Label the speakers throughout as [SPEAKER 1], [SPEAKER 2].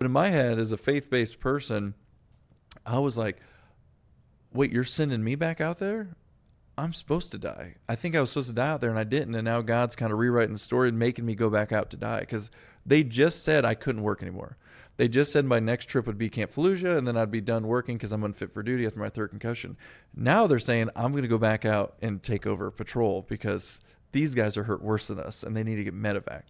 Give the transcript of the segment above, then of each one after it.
[SPEAKER 1] But in my head, as a faith-based person, I was like, wait, you're sending me back out there? I'm supposed to die. I think I was supposed to die out there, and I didn't. And now God's kind of rewriting the story and making me go back out to die, because they just said I couldn't work anymore. They just said my next trip would be Camp Fallujah, and then I'd be done working because I'm unfit for duty after my third concussion. Now they're saying I'm going to go back out and take over patrol because these guys are hurt worse than us, and they need to get medevac.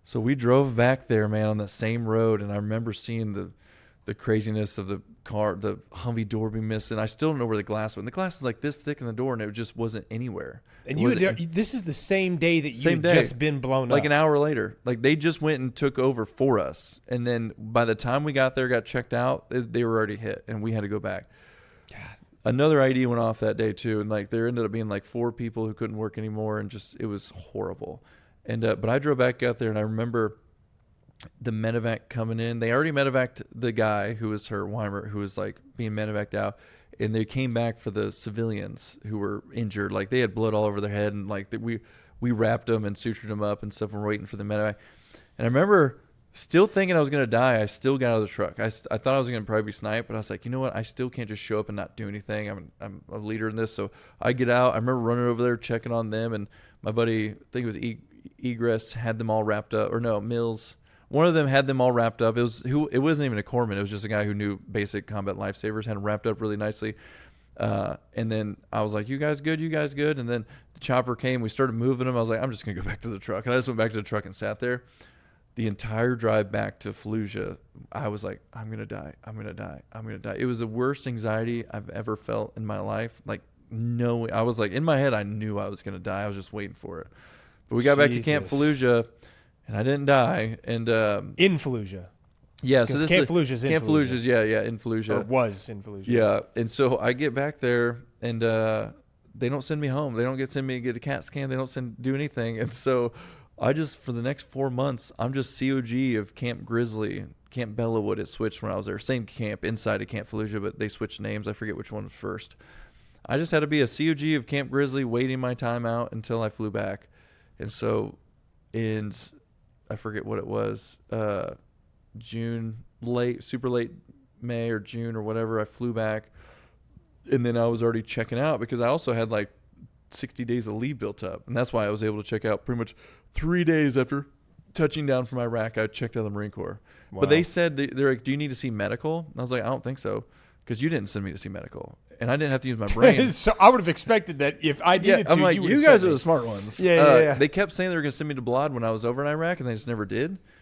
[SPEAKER 1] So we drove back there, man, on that same road, and I remember seeing the craziness of the car, the Humvee door be missing. I still don't know where the glass went. The glass is like this thick in the door, and it just wasn't anywhere.
[SPEAKER 2] And this is the same day that you had just been blown up.
[SPEAKER 1] Like an hour later. Like they just went and took over for us. And then by the time we got there, got checked out, they were already hit, and we had to go back. God. Another ID went off that day too, and like there ended up being like 4 people who couldn't work anymore, and just it was horrible. And but I drove back out there, and I remember the medevac coming in. They already medevaced the guy who was hurt, Weimer, who was like being medevaced out, and they came back for the civilians who were injured. Like they had blood all over their head, and like we wrapped them and sutured them up and stuff, and we're waiting for the medevac. And I remember still thinking I was going to die. I still got out of the truck. I thought I was going to probably be sniped, but I was like, you know what? I still can't just show up and not do anything. I'm a leader in this. So I get out. I remember running over there, checking on them, and my buddy, I think it was Egress, had them all wrapped up, or no, Mills. One of them had them all wrapped up. It wasn't even a corpsman. It was just a guy who knew basic combat lifesavers, had them wrapped up really nicely. And then I was like, you guys good? You guys good? And then the chopper came. We started moving them. I was like, I'm just going to go back to the truck. And I just went back to the truck and sat there. The entire drive back to Fallujah, I was like, I'm going to die. I'm going to die. I'm going to die. It was the worst anxiety I've ever felt in my life. Like, no, I was like, in my head, I knew I was going to die. I was just waiting for it. But we got back to Camp Fallujah, and I didn't die. And
[SPEAKER 2] in Fallujah.
[SPEAKER 1] Yeah, so this
[SPEAKER 2] Camp Fallujah's in
[SPEAKER 1] Camp Fallujah's, yeah, in Fallujah.
[SPEAKER 2] Or was in Fallujah.
[SPEAKER 1] Yeah, and so I get back there, and they don't send me home. They don't send me to get a CAT scan. They don't do anything. And so I just, for the next 4 months, I'm just COG of Camp Grizzly. Camp Bellawood, it switched when I was there. Same camp inside of Camp Fallujah, but they switched names. I forget which one was first. I just had to be a COG of Camp Grizzly, waiting my time out until I flew back. And so I forget what it was, June, super late May or June or whatever, I flew back. And then I was already checking out because I also had like 60 days of leave built up. And that's why I was able to check out pretty much 3 days after touching down from Iraq. I checked out of the Marine Corps. Wow. But they said, they're like, do you need to see medical? And I was like, I don't think so, because you didn't send me to see medical. And I didn't have to use my brain.
[SPEAKER 2] So I would have expected that if I needed to,
[SPEAKER 1] I'm like, you guys are the smart ones.
[SPEAKER 2] Yeah.
[SPEAKER 1] They kept saying they were going to send me to Balad when I was over in Iraq, and they just never did.